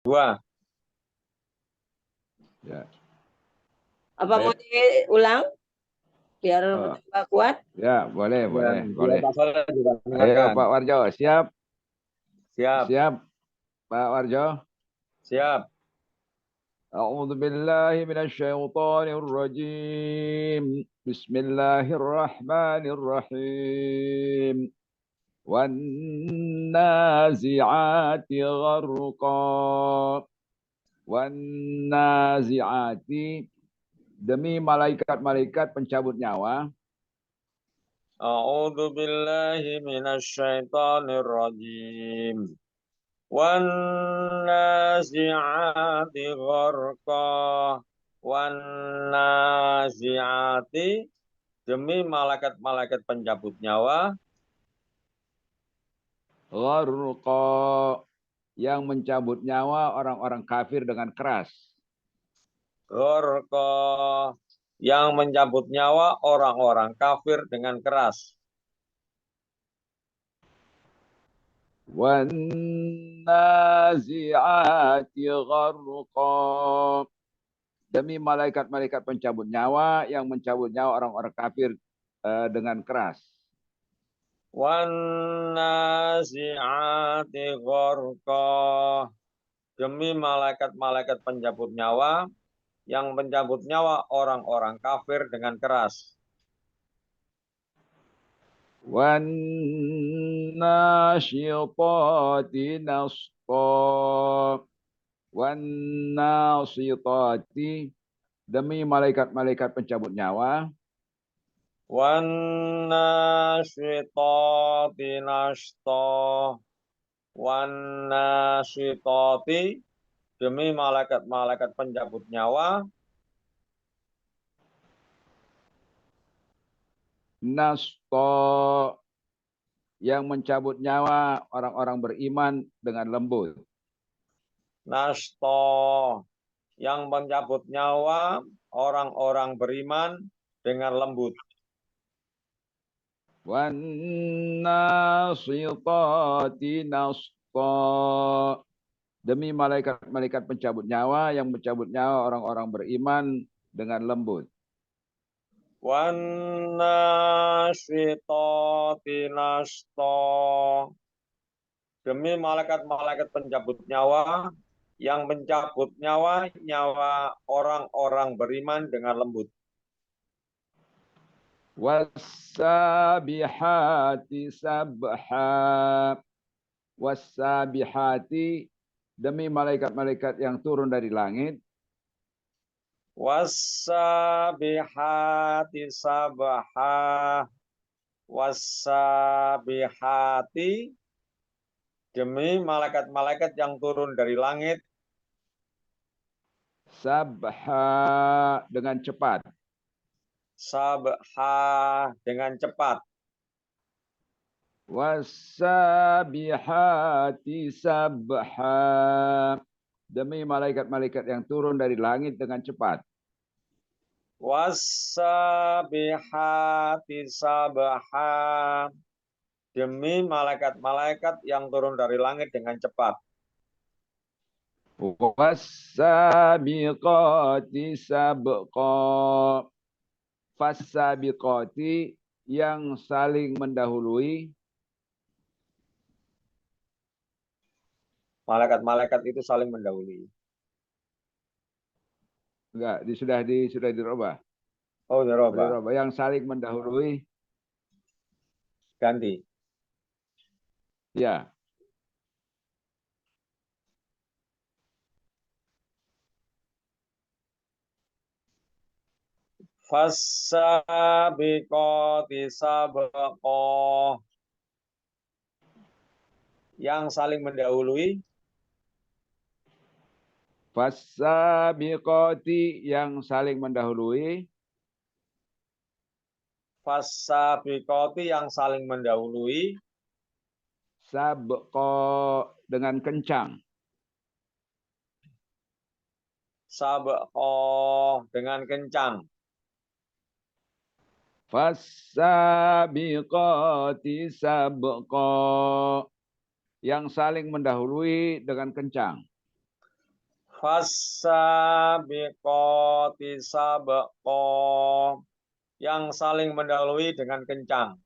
Dua. Ya. Apa mau Baik. diulang biar Oh. tambah kuat? Ya, boleh, boleh, Ya, boleh. Pak Soleh juga Ayo silakan. Pak Warjo, siap? Siap. Siap, Pak Warjo. Siap. A'udzu billahi minasyaitonir rajim. Bismillahirrahmanirrahim. Wan nazi'ati gharqa. Wan nazi'ati, demi malaikat-malaikat pencabut nyawa. A'udzu billahi minasyaitonir rajim. Wan nazi'ati gharqa. Wan nazi'ati, demi malaikat-malaikat pencabut nyawa. Gharqa, yang mencabut nyawa orang-orang kafir dengan keras. Gharqa, yang mencabut nyawa orang-orang kafir dengan keras. Wan nazi'ati gharqa, demi malaikat-malaikat pencabut nyawa yang mencabut nyawa orang-orang kafir dengan keras. Wan nazi'ati gharqa, demi malaikat-malaikat pencabut nyawa yang mencabut nyawa orang-orang kafir dengan keras. Wan nasyitati nasqa, wan nasyitati, demi malaikat-malaikat pencabut nyawa. Wan nasyitati nashta, wan nasyitati, demi malaikat-malaikat pencabut nyawa. Nashta, yang mencabut nyawa orang-orang beriman dengan lembut. Nashta, yang mencabut nyawa orang-orang beriman dengan lembut. Wan nasitati nasta, demi malaikat-malaikat pencabut nyawa yang mencabut nyawa orang-orang beriman dengan lembut. Wan nasyitati nashta, demi malaikat-malaikat pencabut nyawa yang mencabut nyawa orang-orang beriman dengan lembut. Wassabihati sabha, wassabihati, demi malaikat-malaikat yang turun dari langit. Wassabihati sabha, wassabihati, demi malaikat-malaikat yang turun dari langit. Sabha, dengan cepat. Sabha, dengan cepat. Wassabihati sabha, demi malaikat-malaikat yang turun dari langit dengan cepat. Wassabihati sabha, demi malaikat-malaikat yang turun dari langit dengan cepat. Wassabiqati sabqa, fassabiqati, yang saling mendahului. Malaikat-malaikat itu saling mendahului. Enggak, sudah dirubah. Oh, dirubah. Yang saling mendahului. Ganti. Ya. Fassabiqati sabqa, yang saling mendahului. Fassabiqati, yang saling mendahului. Fassabiqati, yang saling mendahului. Sabqa, dengan kencang. Sabqa, dengan kencang. Fassabiqati sabqa, yang saling mendahului dengan kencang. Fassabiqati sabqa, yang saling mendahului dengan kencang.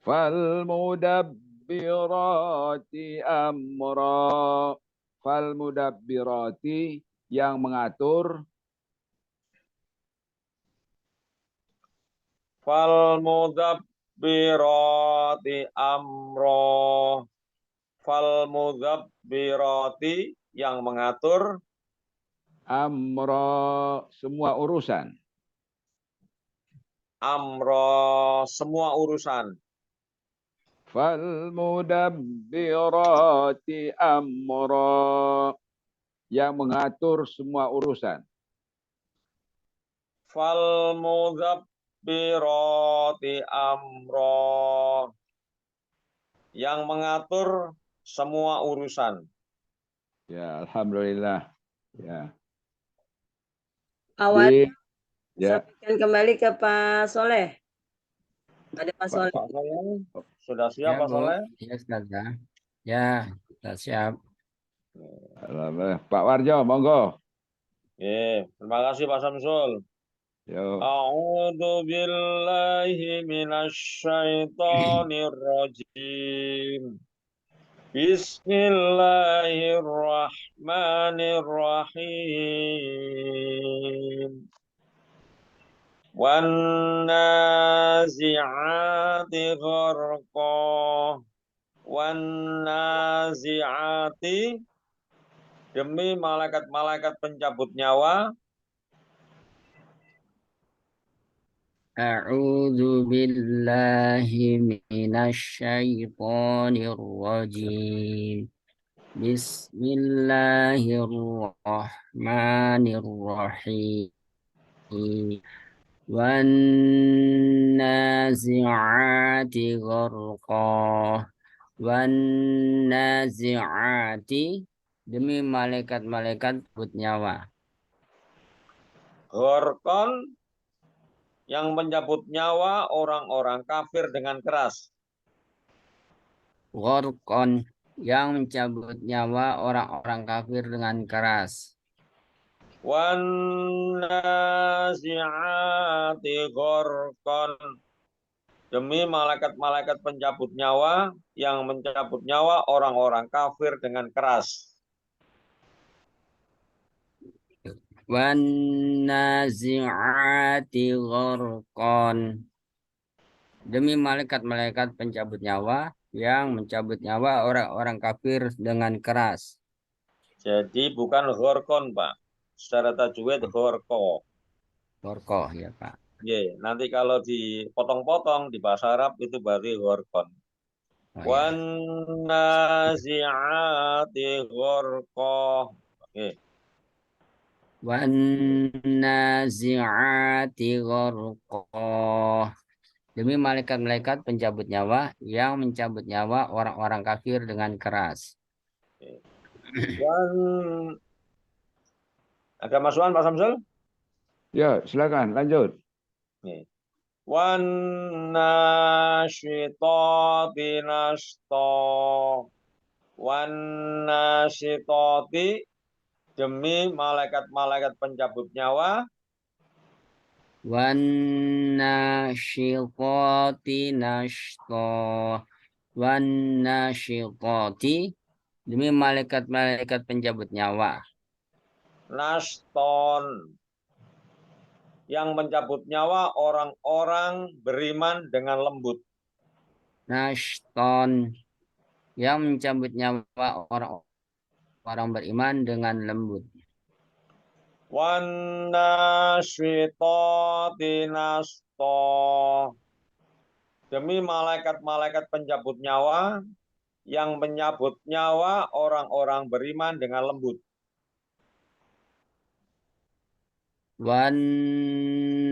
Falmudabbirati amra. Falmudabbirati, yang mengatur. Falmudabbirati amro. Falmudabbirati, yang mengatur. Amra, semua urusan. Amro, semua urusan. Falmudabbirati amra, yang mengatur semua urusan. Falmudabbirati amro, yang mengatur semua urusan. Ya, alhamdulillah. Ya. Awal Ya. sampaikan kembali ke Pak Soleh. Ada Pak Soleh. Pak Soleh, sudah siap Ya, Pak Bu. Soleh? Ya, Ustaz. Ya, sudah siap. Alhamdulillah. Pak Warjo, monggo. Terima kasih Pak Samsul. Yo. A'udzu billahi minasyaitonir rajim. Bismillahirrahmanirrahim. Wan nazi'ati gharqa. Wan nazi'ati, demi malaikat-malaikat pencabut nyawa. A'udzu billahi minasyaitonir rajim. Bismillahirrahmanirrahim. Wan nazi'ati gharqa. Wan nazi'ati, demi malaikat-malaikat pencabut nyawa. Gharqan, yang mencabut nyawa orang-orang kafir dengan keras. Gharqan, yang mencabut nyawa orang-orang kafir dengan keras. Wan nazi'ati gharqan, demi malaikat-malaikat pencabut nyawa yang mencabut nyawa orang-orang kafir dengan keras. Wan nazi'ati gharqan, demi malaikat-malaikat pencabut nyawa yang mencabut nyawa orang-orang kafir dengan keras. Jadi bukan gharqan, Pak. Secara tajwid gharqa. Gharqa, ya Pak. Nanti kalau dipotong-potong di bahasa Arab itu berarti gharqan. Oh, ya. Wan nazi'ati gharqa. Wan nazi'ati gharqa, demi malaikat-malaikat pencabut nyawa yang mencabut nyawa orang-orang kafir dengan keras. Ada masukan Pak Samsul? Ya, silakan lanjut. Wan nasyitati nashta. Wan nasyitati, demi malaikat-malaikat pencabut nyawa. Wan nasyitati nashta. Wan nasyitati, demi malaikat-malaikat pencabut nyawa. Nashton, yang mencabut nyawa orang-orang beriman dengan lembut. Nashton, yang mencabut nyawa orang-orang beriman dengan lembut. Wan nasyitati nashta, demi malaikat-malaikat pencabut nyawa yang menyabut nyawa orang-orang beriman dengan lembut. Wan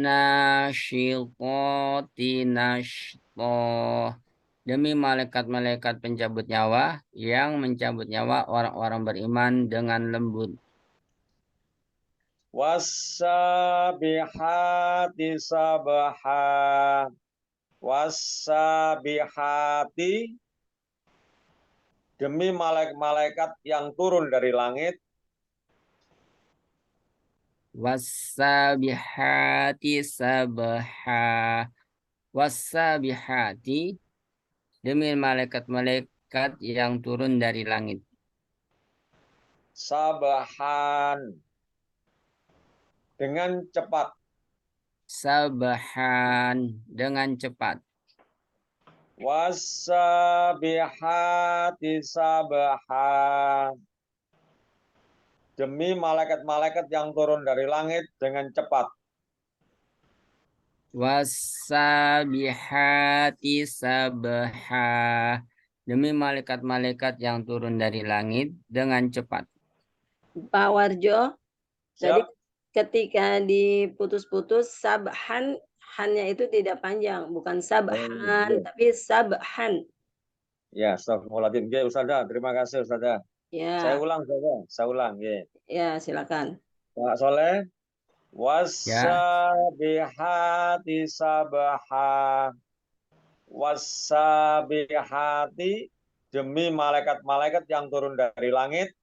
nasyitati nashta, demi malaikat-malaikat pencabut nyawa yang mencabut nyawa orang-orang beriman dengan lembut. Wassabihati sabaha. Wassabihati, demi malaikat-malaikat yang turun dari langit, Wasabihati sabha. Wasabihati, demi malaikat-malaikat yang turun dari langit. sabahan, dengan cepat, Sabahan, dengan cepat. wasabihati sabahan, demi malaikat-malaikat yang turun dari langit dengan cepat. Wasabihati sabha, demi malaikat-malaikat yang turun dari langit dengan cepat. Pak Warjo, tadi Siap? ketika diputus-putus sabhan, hannya itu tidak panjang, bukan sabhan, tapi sabhan. Ya, astagfirullahaladzim. Oke, Ustazah. Terima kasih, Ustazah. Saya Ya, ulang, Ustazah. Saya ulang. Oke. ya silakan. Pak Soleh. Ya, Wasabihati sabaha. Wasabihati, demi malaikat-malaikat yang turun dari langit.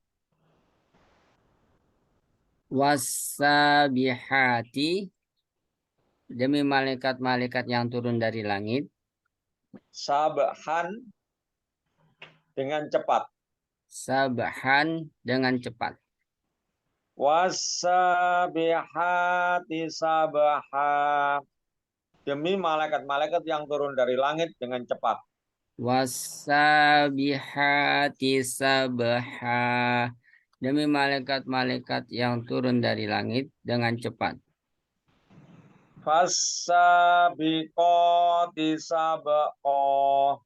wasabihati, demi malaikat-malaikat yang turun dari langit. Sabahan, dengan cepat. Sabahan, dengan cepat. Wasabihati sabaha, demi malaikat-malaikat yang turun dari langit dengan cepat. Wasabihati sabha, demi malaikat-malaikat yang turun dari langit dengan cepat. Fasabiqoti sabaqo.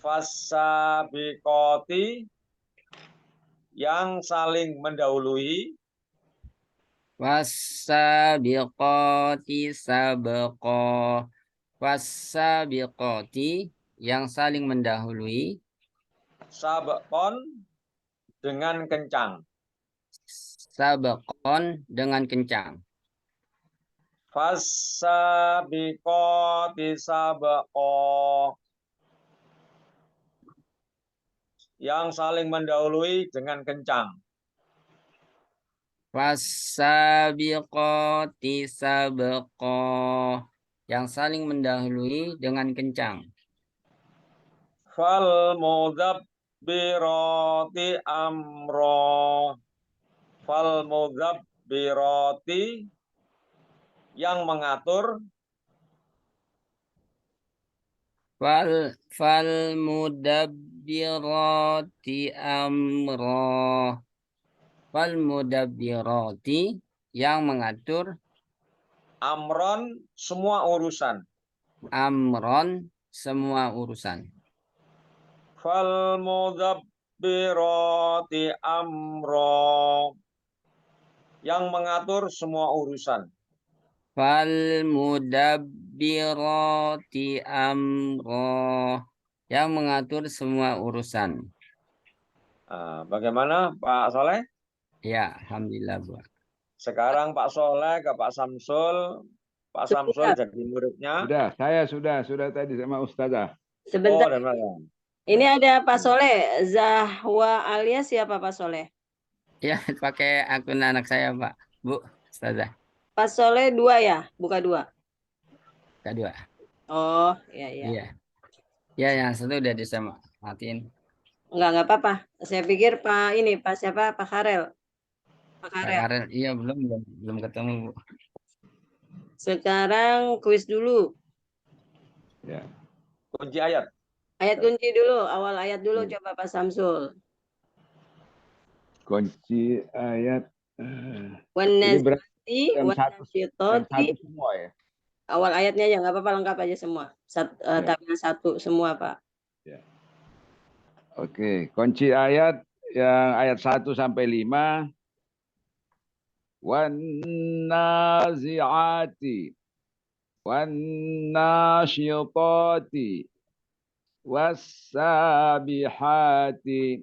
Fasabiqoti, yang saling mendahului. Wasabiqati sabqa. Wasabiqati, yang saling mendahului. Sabaqon, dengan kencang. Sabaqon, dengan kencang. Fasabiqoti sabaqo, yang saling mendahului dengan kencang. Wasabiqati sabqa, yang saling mendahului dengan kencang. Fal mudabbirati amro. Fal mudabbirati, yang mengatur. Fal mudabbirati amro. Fal mudabbirati, yang mengatur. Amron, semua urusan. Amron, semua urusan. Fal mudabbirati amro, yang mengatur semua urusan. Fal mudabbirati amro, yang mengatur semua urusan. Bagaimana Pak Soleh? Ya, alhamdulillah, Bu. Sekarang Pak Soleh ke Pak Samsul. Pak Samsul Sudah, jadi muridnya. Sudah tadi sama Ustazah. sebentar. Oh, dan mana? Ini ada Pak Soleh, Zahwa alias siapa Pak Soleh? Ya, pakai akun anak saya, Pak. Bu, Ustazah. Pak Soleh 2 ya, buka 2. Kedua. Oh, iya iya. Iya. Ya, yang satu udah disematin. Enggak apa-apa. Saya pikir Pak ini, Pak siapa? Pak Karel. Pak Pak Karel. Karel, iya belum ketemu, Bu. Sekarang kuis dulu. Ya. Kunci ayat. Ayat kunci dulu, awal ayat dulu coba Pak Samsul. Kunci ayat. Wan Ini berarti nazati wan satu nasyitati. semua ya. Awal ayatnya aja nggak apa-apa, lengkap aja semua. Ya. Tabel 1 semua, Pak. Ya. Oke, kunci ayat yang ayat 1 sampai 5. Wan nazi'ati wan nasyitati was-sabihati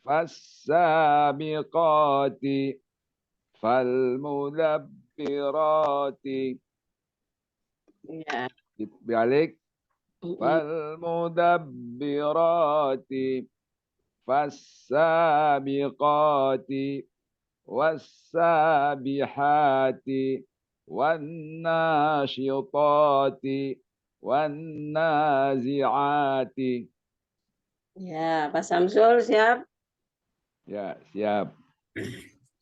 fas-sabiqati fal-mudabbirati. Ya. Balik Falmudabbirati fassabiqati wassabihati wannashitati wannazi'ati. Ya, Pak Samsul siap. Ya, siap.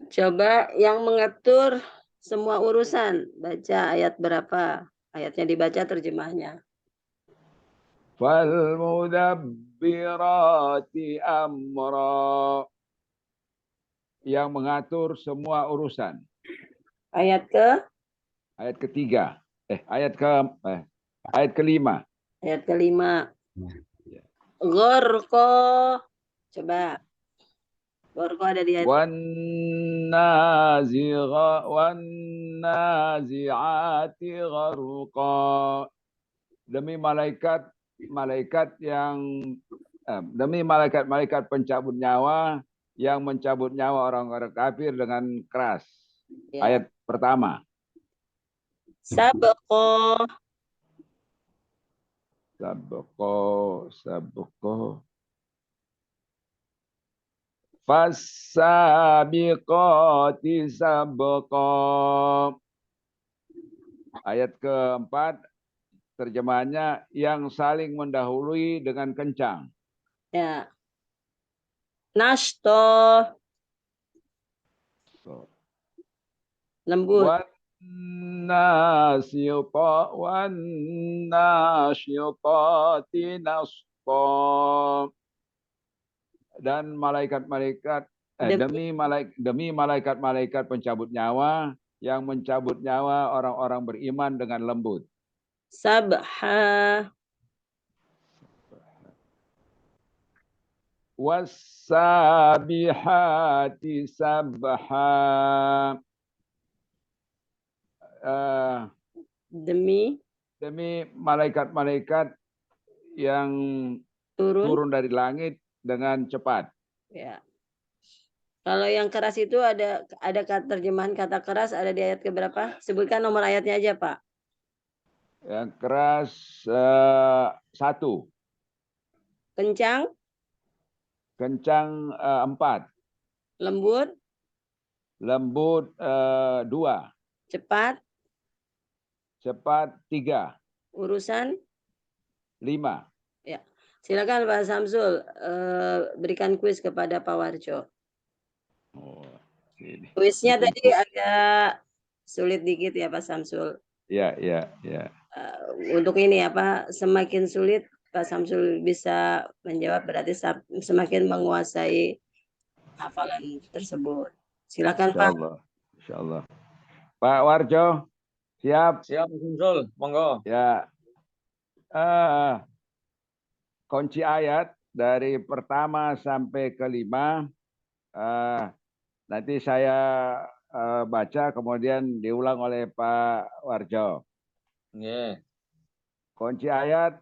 Coba yang mengatur semua urusan. Baca ayat berapa? Ayatnya dibaca terjemahnya. Falmudabbirati amra. Yang mengatur semua urusan. Ayat ke? Ayat ketiga. Ayat kelima. Ayat kelima. Ya. Gorko. Coba. Gorko ada di ayat. Wannazi'ati gharqa. Demi malaikat pencabut nyawa yang mencabut nyawa orang-orang kafir dengan keras. Ya. Ayat pertama. Sabqo. Sabqo. Fassabiqati sabqa. Ayat keempat, terjemahannya yang saling mendahului dengan kencang. Ya. Nashto. Lembut. Wannasyitati nasqa. Dan malaikat-malaikat demi malaikat-malaikat pencabut nyawa yang mencabut nyawa orang-orang beriman dengan lembut. Sabha. Wassabihati sabha. Demi malaikat-malaikat yang turun dari langit dengan cepat. Ya. Kalau yang keras itu ada terjemahan kata keras ada di ayat keberapa? Sebutkan nomor ayatnya aja, Pak. Yang keras 1. Kencang? Kencang 4. Lembut? Lembut 2. Cepat? Cepat 3. Urusan? 5. Ya. Silakan Pak Samsul berikan kuis kepada Pak Warjo. Kuisnya tadi agak sulit dikit ya Pak Samsul. Ya. Untuk ini semakin sulit Pak Samsul bisa menjawab berarti semakin menguasai hafalan tersebut. Silakan Pak. Insyaallah. Pak Warjo, siap? Siap, Samsul. Monggo. Ya. Kunci ayat dari pertama sampai kelima nanti saya baca kemudian diulang oleh Pak Warjo. Yeah. Kunci ayat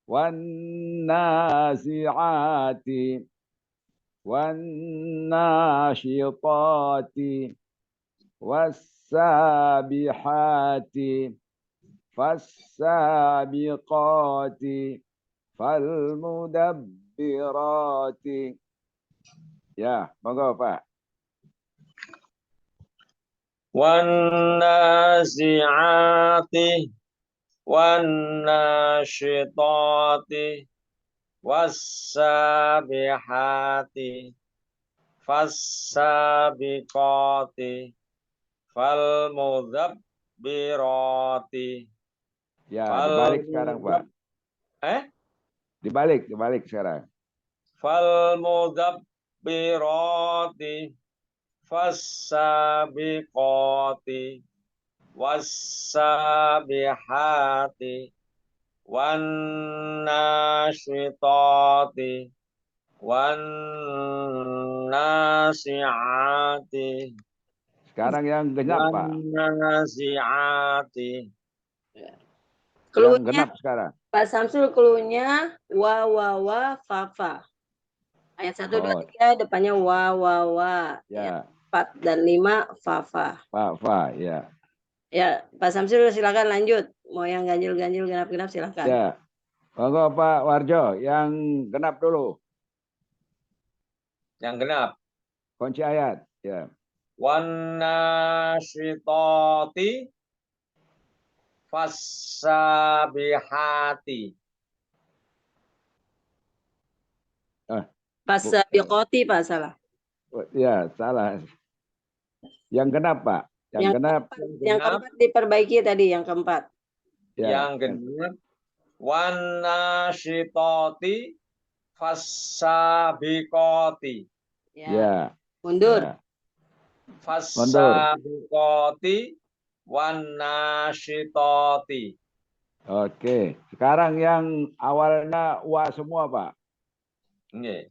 wan-nazi'ati wan-nasyitati was-sabihati fas-sabiqati falmudabbirati. Ya, monggo Pak. Wan-nazi'ati wan-nasyitati was-sabihati fas-sabiqati falmudabbirati. Ya, dibalik sekarang Pak. Dibalik sekarang. Falmudabbirati fas-sabiqati was-sabihati wan-nasyitati wan-nasi'ati. Sekarang yang genap Pak. Wan-nazi'ati. Yang genap sekarang. Pak Samsul cluenya wa fa fa. Ayat 1 2 3 depannya wa. Ya. 4 dan 5 fa fa. Fa ya. Ya, Pak Samsul silakan lanjut. Mau yang ganjil-ganjil genap-genap silakan. Ya. Monggo Pak Warjo yang genap dulu. Yang genap. Kunci ayat. Ya. Wan nasyitati fassabihati. Pas Biqoti Pak salah. Ya, salah. Yang genap, Pak. Yang Yang genap. Yang keempat diperbaiki tadi yang keempat. Ya. Yang genap. Wan nasyitati fassabiqati. Ya. Mundur. Ya. Fassabiqati wan nasyitati. Oke. Sekarang yang awalnya wa semua, Pak. Nggih.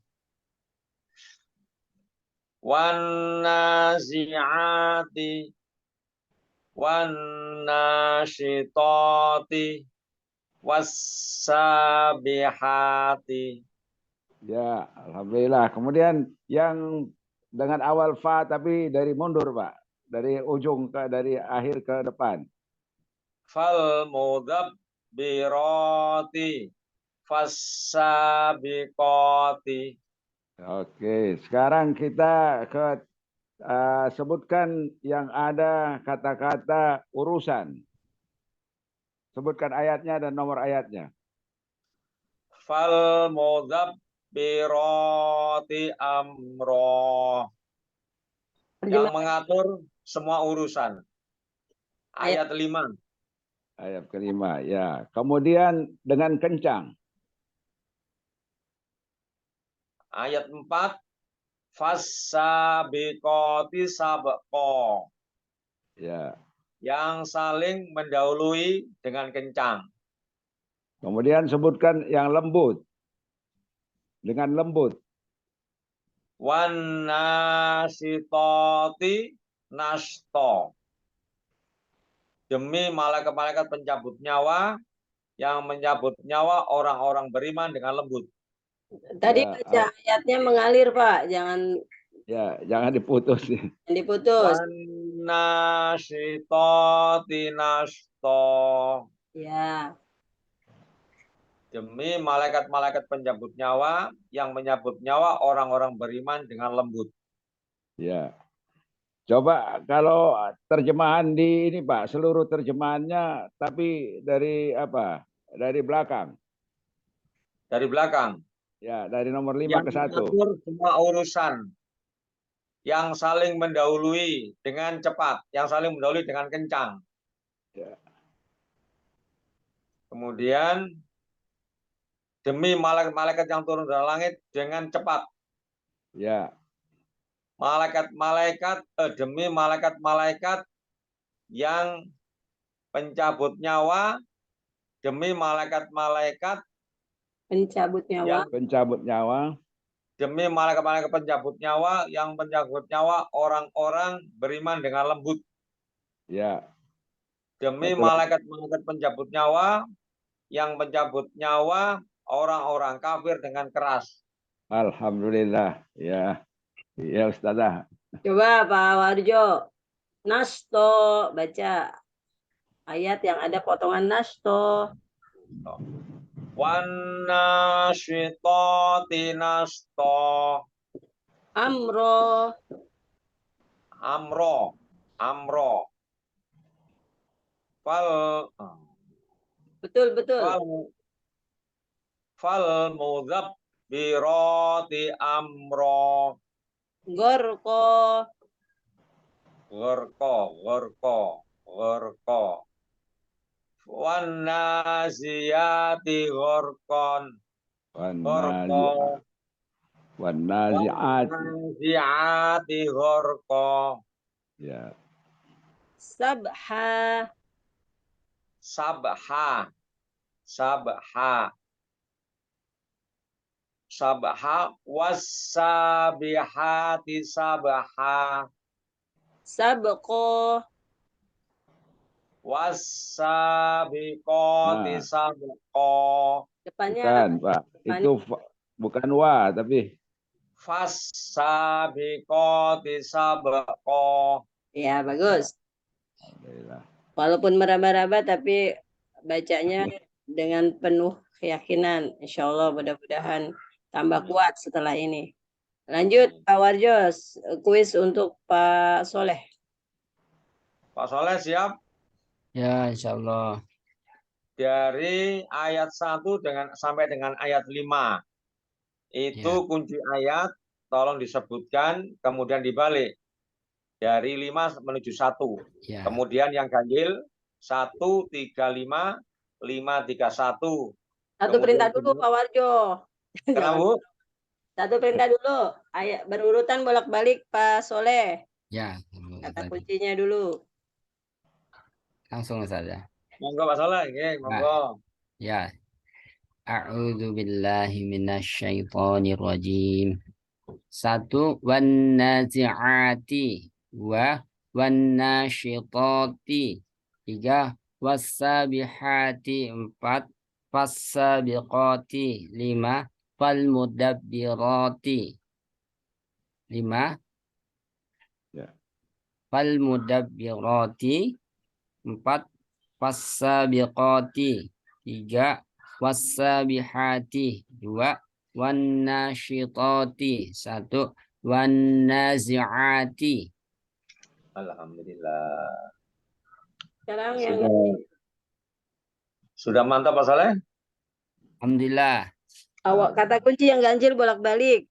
Wan nazi'ati wan nasyitati wassabihati. Ya, alhamdulillah. Kemudian yang dengan awal fa tapi dari mundur, Pak. Dari ujung dari akhir ke depan. Fal mudabbirati fassabiqati. Oke, sekarang kita ke sebutkan yang ada kata-kata urusan. Sebutkan ayatnya dan nomor ayatnya. Fal mudabbirati amro. Yang mengatur semua urusan. Ayat 5. Ayat kelima, ya. Kemudian dengan kencang. Ayat 4. Fassabiqati sabqa. Ya. Yang saling mendahului dengan kencang. Kemudian sebutkan yang lembut. Dengan lembut. Wan nasyitati nashto. Demi malaikat-malaikat pencabut nyawa yang mencabut nyawa orang-orang beriman dengan lembut. Tadi Ya, baca ayatnya mengalir, Pak. Jangan diputus. diputus. Wan nasyitati nashto. Ya. Demi malaikat-malaikat pencabut nyawa yang menyabut nyawa orang-orang beriman dengan lembut. Ya. Coba kalau terjemahan di ini Pak, seluruh terjemahannya tapi dari apa? Dari belakang. Dari belakang. Ya, dari nomor 5 Yang ke 1. mengatur semua urusan. Yang saling mendahului dengan cepat, yang saling mendahului dengan kencang. Ya. Kemudian demi malaikat-malaikat yang turun dari langit dengan cepat. Ya. Demi malaikat-malaikat yang pencabut nyawa, demi malaikat-malaikat Pencabut nyawa. Pencabut nyawa. Demi malaikat-malaikat pencabut nyawa yang pencabut nyawa orang-orang beriman dengan lembut. Ya. Demi Betul. malaikat-malaikat pencabut nyawa yang pencabut nyawa orang-orang kafir dengan keras. Alhamdulillah. Ya. Ya Ustazah. Coba Pak Warjo. Nasto. Baca ayat yang ada potongan nasto. Wan nasyitati nasto. Amro. Amro. Betul. Fal mudabbirati amro. Gorko. Wan naziyati ghorqon. Wan nazi'ati ghorqo. Ya. Sabha. Wassabihati sabha. Sabko. Wassabiqati sabqo. Depannya Bukan, Pak. Itu bukan wa, tapi Fassabiqati sabqo. ya bagus. Alhamdulillah. Walaupun meraba-raba tapi bacanya dengan penuh keyakinan. Insya Allah mudah-mudahan tambah kuat setelah ini. Lanjut Pak Warjo, kuis untuk Pak Soleh. Pak Soleh siap? Ya, insya Allah. Dari ayat 1 sampai dengan ayat 5. Itu Ya. kunci ayat, tolong disebutkan, kemudian dibalik. Dari 5 menuju 1. Ya. Kemudian yang ganjil 1, 3, 5, 5, 3, 1. Satu perintah dulu Pak Warjo. Kenapa, Bu? Satu perintah dulu. Ayat berurutan bolak-balik Pak Soleh. Ya. Kata kuncinya dulu. Langsung saja. Monggo Pak Soleh, monggo. Ya. A'udzu billahi minasyaitonir rajim. 1 wan nazi'ati wan nasyitati. 3 wassabihati. 4 fassabiqati. 5 falmudabbirati. 5 Ya. falmudabbirati. 4 fassabiqati. 3 wassabihati. 2 wannashitati. 1 wannazi'ati. Alhamdulillah. Sekarang yang Sudah mantap Pak Soleh? Alhamdulillah. awak kata kunci yang ganjil bolak-balik.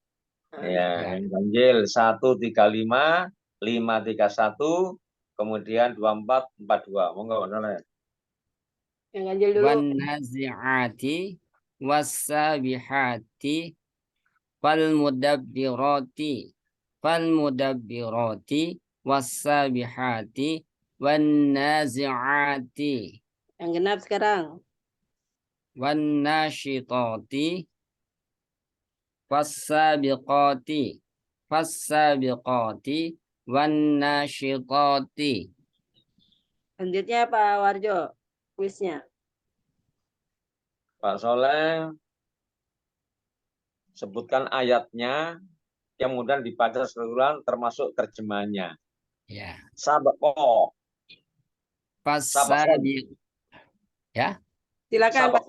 Ya, yang ganjil 1, 3, 5, 5, 3, 1, kemudian 24, 42. Monggo Pak Soleh. Yang ganjil dulu. Wannazi'ati wassabihati falmudabbirati wassabihati wannazi'ati. Yang genap sekarang. Wannashitati fassabiqati wannashitati. Selanjutnya Pak Warjo, kuisnya. Pak Soleh, sebutkan ayatnya, yang kemudian dibaca seluruhan termasuk terjemahannya. Ya. Sabaqo. Fassabiq. Ya. Silakan Pak.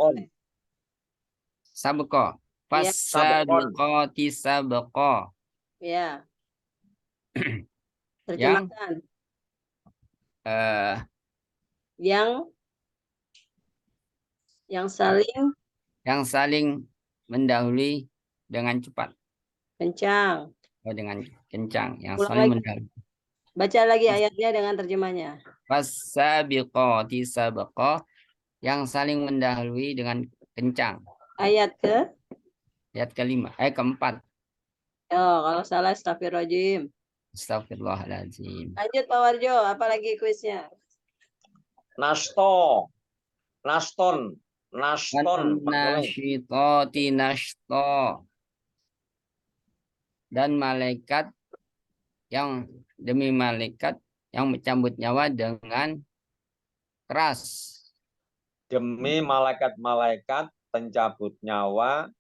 Sabqa. Fassabiqati sabqa. Ya. Terjemahkan. Yang saling mendahului dengan cepat. kencang. Dengan kencang. Yang Ulang saling lagi. mendahului. Baca lagi ayatnya dengan terjemahnya. Fassabiqati sabqa. Yang saling mendahului dengan kencang. Ayat kelima. Keempat. Oh, kalau salah astagfirullahaladzim. Astagfirullahaladzim. Lanjut Pak Warjo, apa lagi kuisnya? Naston. Nasyitati nashto. Dan malaikat demi malaikat yang mencabut nyawa dengan keras. Demi malaikat-malaikat pencabut nyawa,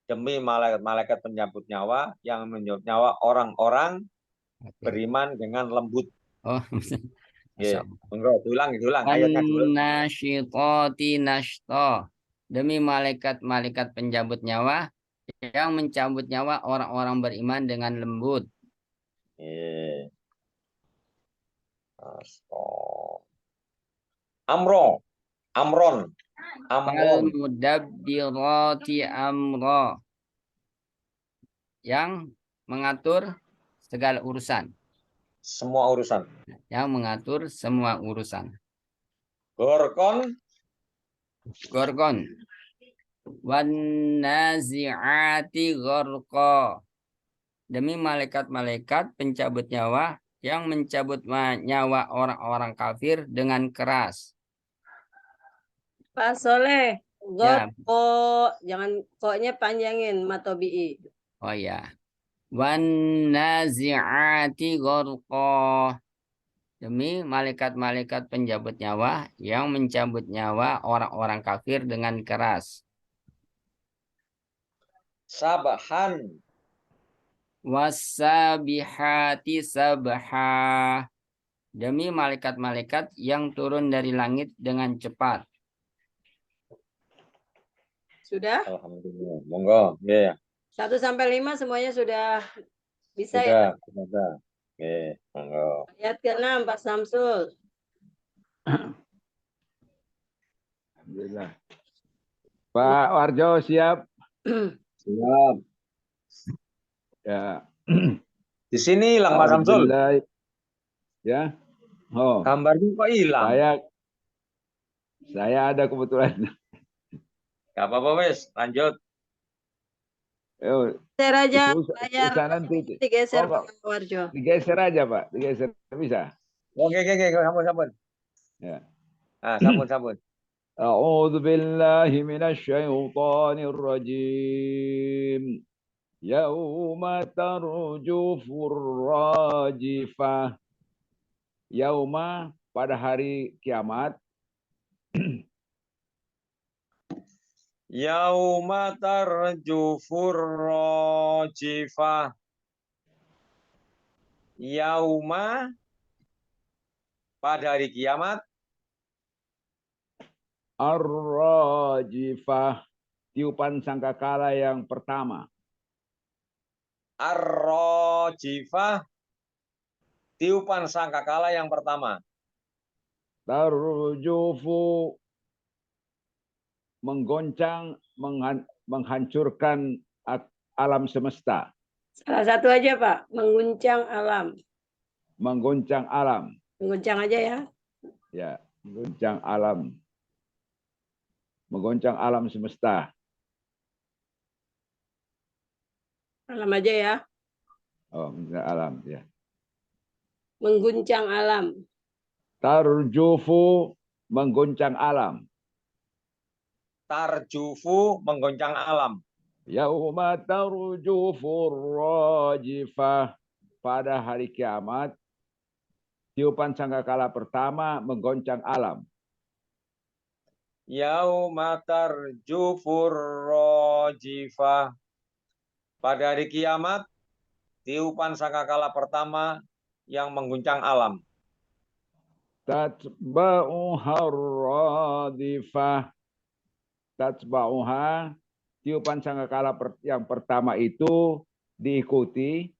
demi malaikat-malaikat pencabut nyawa yang mencabut nyawa orang-orang beriman dengan lembut. Oh, enggak, diulang ayatnya dulu. Nasyitati nashto. Demi malaikat-malaikat pencabut nyawa yang mencabut nyawa orang-orang beriman dengan lembut. Amron. Mudabbirati amro. Yang mengatur segala urusan. Semua urusan. Yang mengatur semua urusan. Gorkon. Wan nazi'ati gharqa. Demi malaikat-malaikat pencabut nyawa yang mencabut nyawa orang-orang kafir dengan keras. Pak Soleh, gorko, jangan koknya panjangin matobi'i. Oh ya. Wan nazi'ati gharqa. Demi malaikat-malaikat pencabut nyawa yang mencabut nyawa orang-orang kafir dengan keras. Sabahan. Wassabihati sabha. demi malaikat-malaikat yang turun dari langit dengan cepat. Sudah? Alhamdulillah. Monggo. Ya. 1 sampai 5 semuanya sudah bisa ya? Sudah. Oke, monggo. Ayat ke-6 Pak Samsul. Alhamdulillah. Pak Warjo siap? Siap. Ya. Di sini hilang Mas Samsul. Alhamdulillah. Ya. Oh, Gambarnya kok hilang? saya ada kebetulan. Gak apa-apa wes, lanjut. Geser aja Itu layar nanti. digeser Oh, Pak Warjo. digeser aja, Pak. Digeser bisa. Oke, sambut. Ya. Sambut. أعوذ بالله من الشيطان الرجيم يوم ترجف الراجفة Yauma pada hari kiamat Yauma tarjufur rajifah. Yauma pada hari kiamat. ar-rajifah tiupan sangkakala yang pertama. Ar-rajifah tiupan sangkakala yang pertama. Tarjufu menggoncang, menghancurkan alam semesta. Salah satu aja Pak, mengguncang alam. Menggoncang alam. Mengguncang aja ya. Ya, menggoncang alam. Menggoncang alam semesta. Alam aja ya. Oh, alam ya. Mengguncang alam. Tarjufu menggoncang alam. Tarjufu menggoncang alam. Yauma tarjufur rajifah pada hari kiamat tiupan sangkakala pertama menggoncang alam. Yauma tarjufur rajifah pada hari kiamat tiupan sangkakala pertama yang mengguncang alam. Tatba'uha radifah. Tatba'uha tiupan sangkakala yang pertama itu diikuti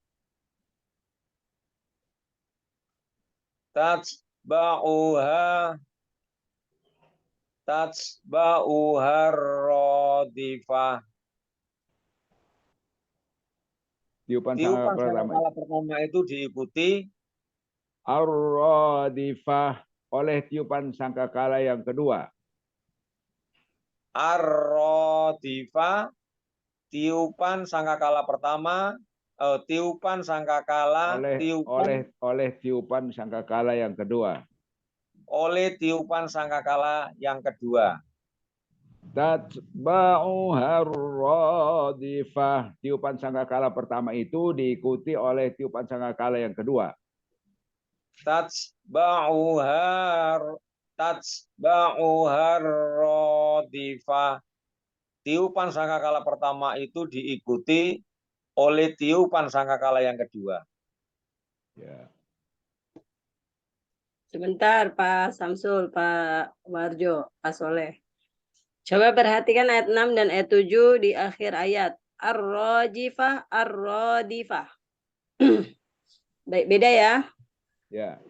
Tatba'uha radifah. tiupan Tiupan sangkakala sangkakala pertama itu diikuti ar-radifah oleh tiupan sangkakala yang kedua. ar-radifah tiupan sangkakala pertama, tiupan sangkakala oleh tiupan sangkakala yang kedua. Oleh tiupan sangkakala yang kedua. Tatba'uha radifah. Tiupan sangkakala pertama itu diikuti oleh tiupan sangkakala yang kedua. Tatba'uha radifah. Tiupan sangkakala pertama itu diikuti oleh tiupan sangkakala yang kedua. Ya. Sebentar Pak Samsul, Pak Warjo, Pak Soleh. Coba perhatikan ayat 6 dan ayat 7 di akhir ayat. Ar-rajifah, ar-radifah. Baik, beda ya. Ya.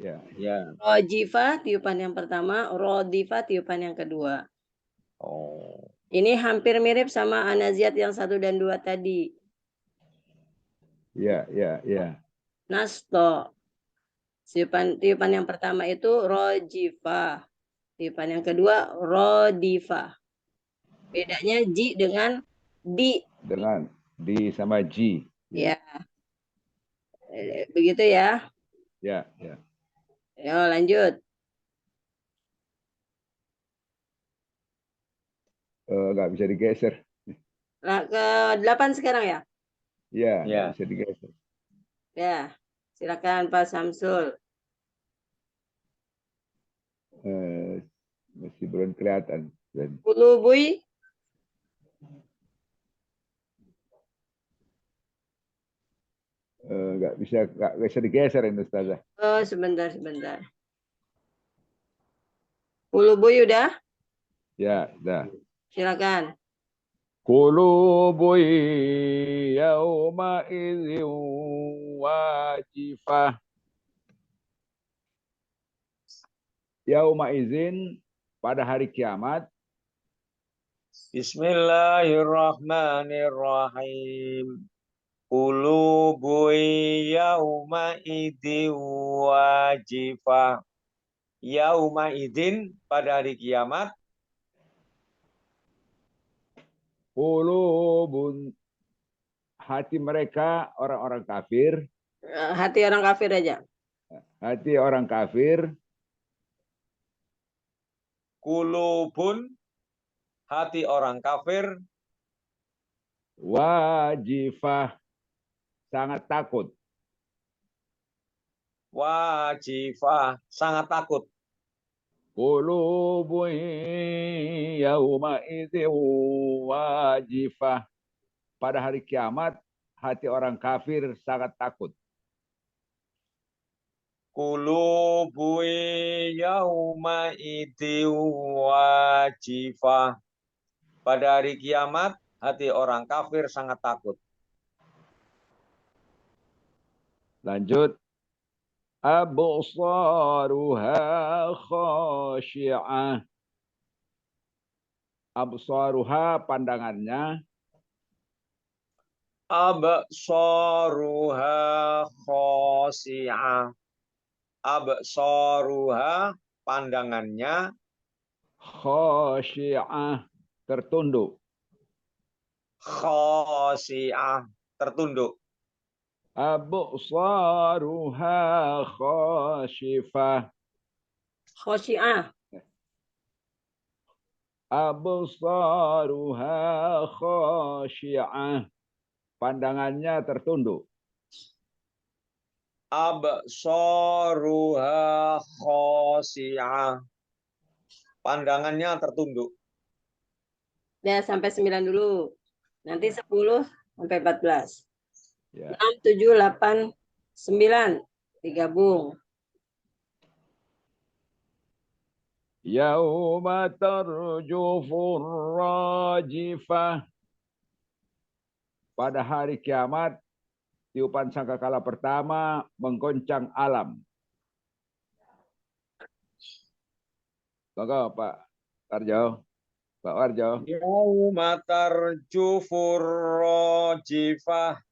Rajifah tiupan yang pertama, radifah tiupan yang kedua. Oh. Ini hampir mirip sama anaziat yang 1 dan 2 tadi. Ya. Nasto. Tiupan yang pertama itu rajifah. Tiupan yang kedua radifah. Bedanya ji dengan di. Dengan di sama G. Ya. Begitu ya. Ya. Yo, lanjut. Nggak bisa digeser. Nah, ke-8 sekarang ya? Ya, Ya. nggak bisa digeser. Ya. Silakan Pak Samsul. Masih belum kelihatan. Kulubui. Nggak bisa digeser ini Ustazah. Oh, sebentar. Ulubu udah? Ya, dah. Silakan. Qulubun yawma idzin wajifah. Yauma izin pada hari kiamat. Bismillahirrahmanirrahim. Qulubu yauma idin wajifah. Yauma idin pada hari kiamat. Qulubun hati mereka orang-orang kafir. Hati orang kafir aja. Hati orang kafir. Qulubun hati orang kafir. Wajifah sangat takut. Wajifah sangat takut. Qulubun yauma idzin wajifah. Pada hari kiamat hati orang kafir sangat takut. Qulubu yauma idin wajifah. Pada hari kiamat hati orang kafir sangat takut. Lanjut. Absaruha khashi'ah. Absaruha pandangannya. Absaruha khasi'ah. Absaruha pandangannya. Khashi'ah tertunduk. Khasi'ah tertunduk. Absaruha khashifah. Khosyi'ah. Absaruha khashi'ah. Pandangannya tertunduk. Absaruha khasi'ah. Pandangannya tertunduk. Ya, sampai 9 dulu. Nanti 10 sampai 14. Ya. 6, 7, 8, 9. Digabung. Yauma tarjufur rajifah. Pada hari kiamat, tiupan sangkakala pertama menggoncang alam. Monggo Pak Warjo. Pak Warjo. Yauma tarjufur rajifah.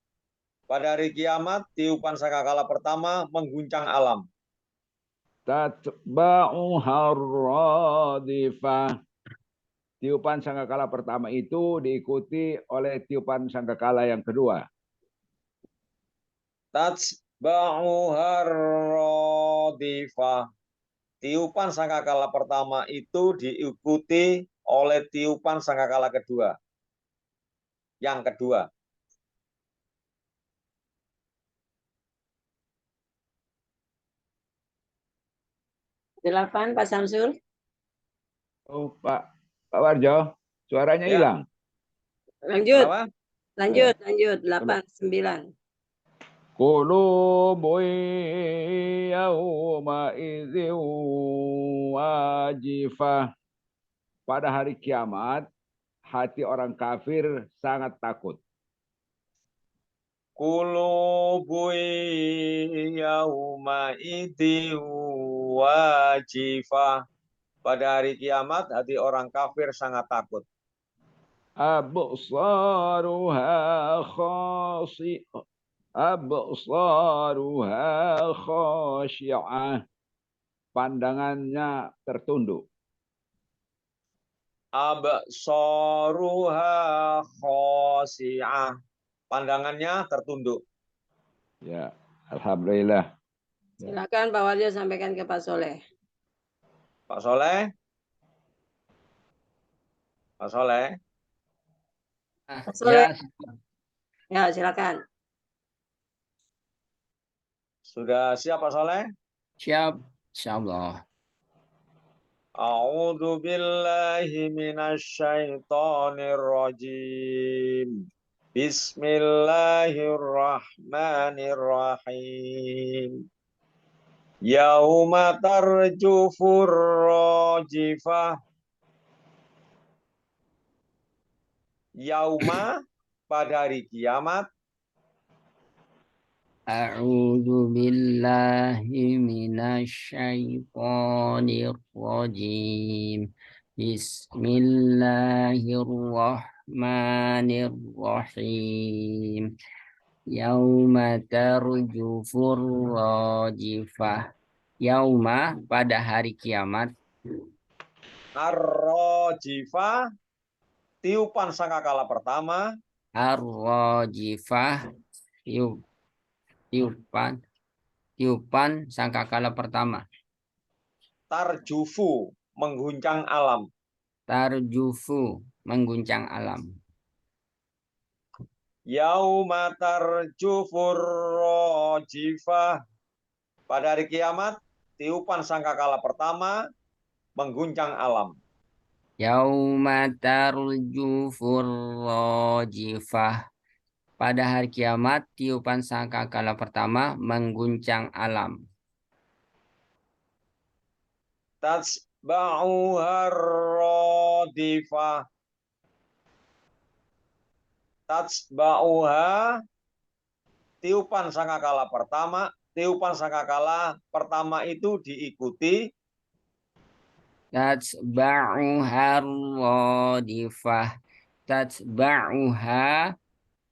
Pada hari kiamat, tiupan sangkakala pertama mengguncang alam. Tatba'uha radifah. Tiupan sangkakala pertama itu diikuti oleh tiupan sangkakala yang kedua. Tatba'uha radifah. Tiupan sangkakala pertama itu diikuti oleh tiupan sangkakala kedua. Yang kedua. Delapan, Pak Samsul. Oh, Pak Warjo, suaranya Ya. hilang. Lanjut. Kenapa? Lanjut. 8, 9. Qulubun yauma idzin wajifah. Pada hari kiamat, hati orang kafir sangat takut. Qulubu yauma idin wajifah. Pada hari kiamat, hati orang kafir sangat takut. Absaruha khashi'ah. Absaruha khashi'ah. Pandangannya tertunduk. Absaruha khasi'ah. Pandangannya tertunduk. Ya, alhamdulillah. Silakan Pak Warjo sampaikan ke Pak Soleh. Pak Soleh? Pak Soleh? Pak Soleh. Ya, Ya, silakan. Sudah siap Pak Soleh? siap. Insyaallah. A'udzu billahi minasyaitonir rajim. Bismillahirrahmanirrahim. Yauma tarjufur rajifah. Yauma pada hari kiamat. A'udzu billahi minasyaitonir rajim. Bismillahirrahmanirrahim. Yauma tarjufur rajifah. Yauma pada hari kiamat. Ar-rajifah, tiupan sangkakala pertama. Ar-rajifah, tiupan sangkakala pertama. Tarjufu, mengguncang alam. Tarjufu, mengguncang alam. Yauma tarjufur rajifah. Pada hari kiamat, tiupan sangkakala pertama mengguncang alam. Yauma tarjufur rajifah. Pada hari kiamat, tiupan sangkakala pertama mengguncang alam. Tatsba'uha radifah. Tatsba'uha, tiupan sangkakala pertama. Tiupan sangkakala pertama itu diikuti. Tatsba'uha radifah. Tatsba'uha,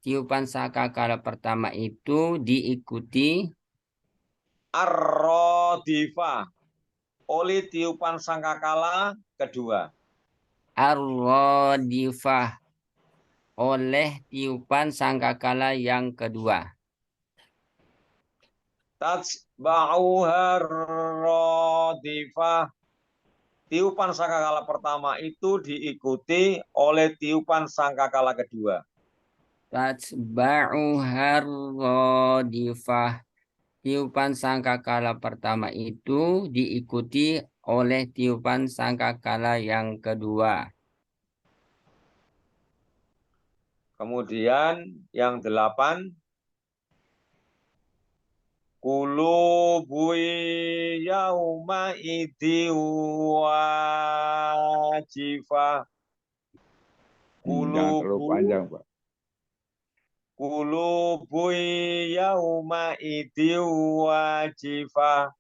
tiupan sangkakala pertama itu diikuti Ar-radifah, oleh tiupan sangkakala kedua. ar-radifah, oleh tiupan sangkakala yang kedua. Tatsba'uha radifah. Tiupan sangkakala pertama itu diikuti oleh tiupan sangkakala kedua. Tatsba'uha radifah. Tiupan sangkakala pertama itu diikuti oleh tiupan sangkakala yang kedua. Kemudian yang 8. Qulubu yauma idzi wajifah. Jangan terlalu panjang, Pak. Qulubu yauma idzi wajifah.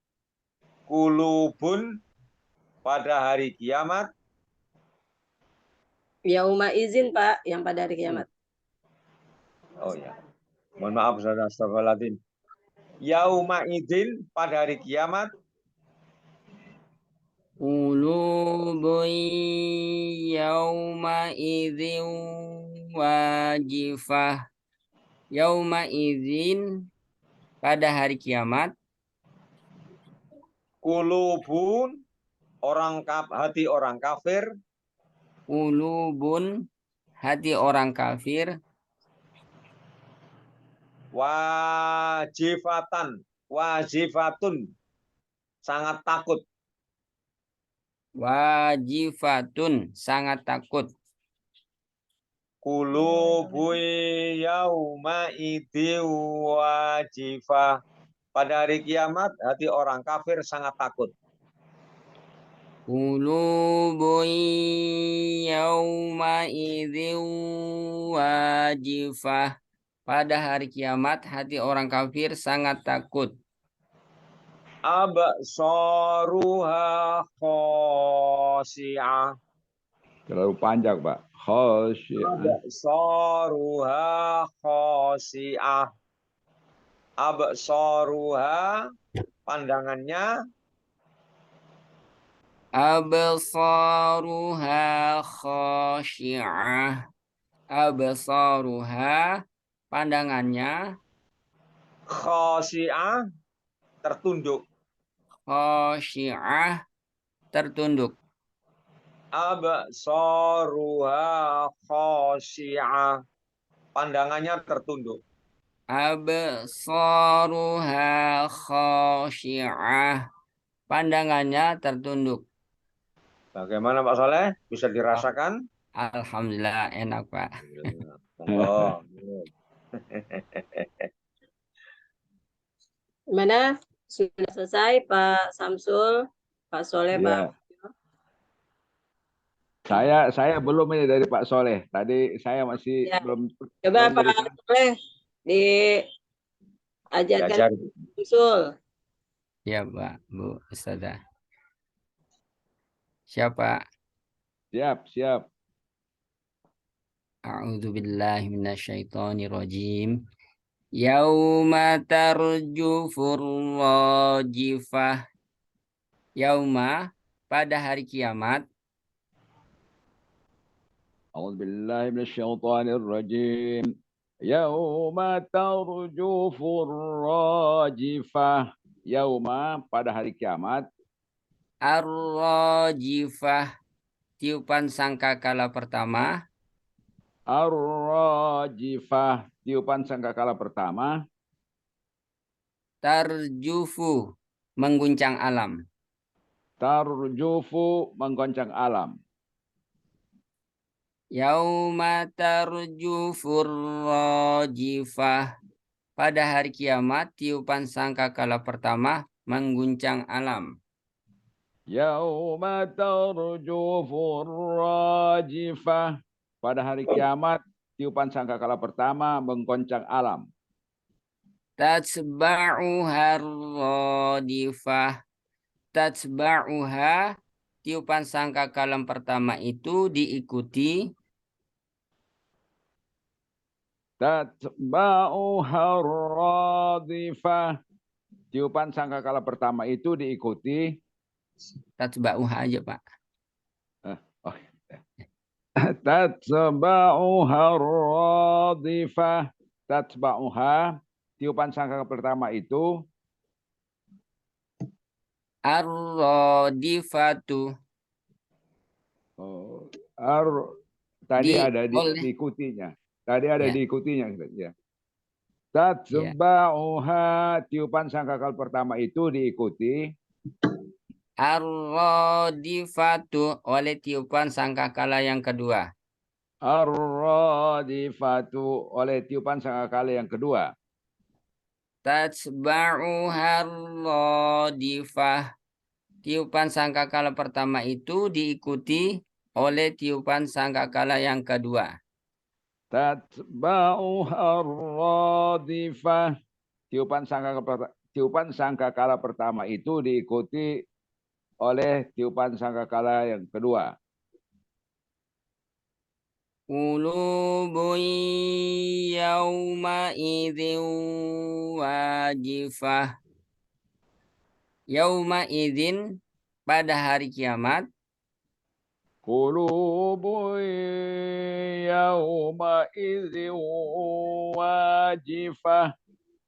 Qulubun pada hari kiamat. Yauma izin Pak, yang pada hari kiamat. Oh ya. Mohon maaf saudara, astagfirullahaladzim. Yauma idzin pada hari kiamat. Qulubun yauma idzin wajifah. Yauma idzin pada hari kiamat. Qulubun, hati orang kafir. Qulubun, hati orang kafir. Wajifatun, sangat takut. Wajifatun, sangat takut. Qulubu yauma idzi wajifah. Pada hari kiamat hati orang kafir sangat takut. Qulubun yauma idzi wajifah. Pada hari kiamat hati orang kafir sangat takut. Absaruha khashi'ah. Terlalu panjang, Pak. Khasyi'ah. Absaruha khashi'ah. Absaruha, pandangannya. Absaruha khashi'ah. Absaruha, pandangannya. Khashi'ah, tertunduk. Khashi'ah, tertunduk. Absaruha khashi'ah, pandangannya tertunduk. Absaruha khashi'ah, pandangannya tertunduk. Bagaimana Pak Soleh? Bisa dirasakan? Alhamdulillah enak Pak. Oh. Mana Sudah selesai Pak Samsul, Pak Soleh, Ya, Pak. saya belum ini dari Pak Soleh. Tadi saya masih Ya. belum Coba Pak berikan. Soleh diajarkan Belajar. Samsul. Ya, Pak, Bu Ustazah. Siapa? Siap. A'udzu billahi minasyaitonir rajim. Yauma tarjufur rajifah. Yauma pada hari kiamat. A'udzubillahi minasyaitonirrajim. Yauma tarjufur rajifah. Yauma pada hari kiamat. Ar-rajifah. Tiupan sangkakala pertama. Ar-rajifah. Tiupan sangkakala pertama. Tarjufu. Mengguncang alam. Tarjufu menggoncang alam. Yauma tarjufur rajifah. Pada hari kiamat, tiupan sangkakala pertama mengguncang alam. Yauma tarjufur rajifah. Pada hari kiamat, tiupan sangkakala pertama menggoncang alam. Tatsba'uha radifah. Tatsba'uha, tiupan sangkakala pertama itu diikuti. Tatba'uha radifah. Tiupan sangkakala pertama itu diikuti. Tatsba'uha aja, Pak. Tatba'uha radifah. Tatba'uha. Tiupan sangkakala pertama itu. Ar-radifatu. Tadi ada oleh. diikutinya. Tadi ada Ya. diikutinya. Ya. Tatba'uha. Tiupan sangkakala pertama itu diikuti. Ar-radifatu oleh tiupan sangkakala yang kedua. Ar-radifatu oleh tiupan sangkakala yang kedua. Tatsba'uha radifah. Tiupan sangkakala pertama itu diikuti oleh tiupan sangkakala yang kedua. Tatba'uha radifah. Tiupan sangkakala pertama itu diikuti oleh tiupan sangkakala yang kedua. Qulubun yawma idzin wajifah. Yauma idzin pada hari kiamat. Qulubun yawma idzin wajifah.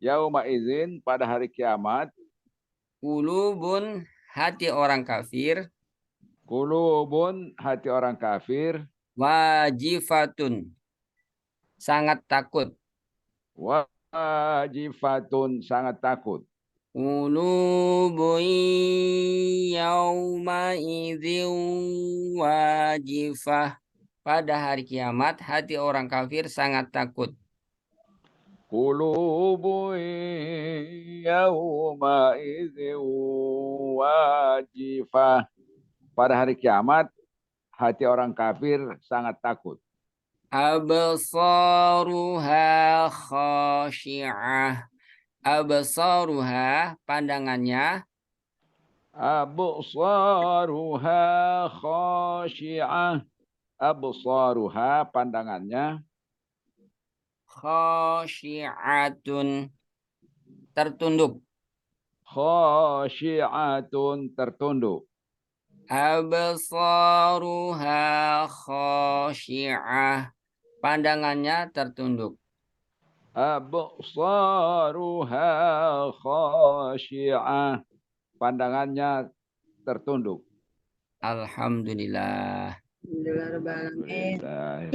Yauma idzin pada hari kiamat. Qulubun hati orang kafir. Qulubun hati orang kafir. Wajifatun sangat takut. Wajifatun sangat takut. Qulubun yawma idzin wajifah. Pada hari kiamat hati orang kafir sangat takut. Qulubun yawma idzin wajifah. Pada hari kiamat hati orang kafir sangat takut. Absaruha khashi'ah. Absaruha pandangannya. Absaruha khashi'ah. Absaruha pandangannya. Khashi'atun tertunduk. Khashi'atun tertunduk. Absaruha khashi'ah pandangannya tertunduk. Absaruha khashi'ah pandangannya tertunduk. Alhamdulillah. Alhamdulillah.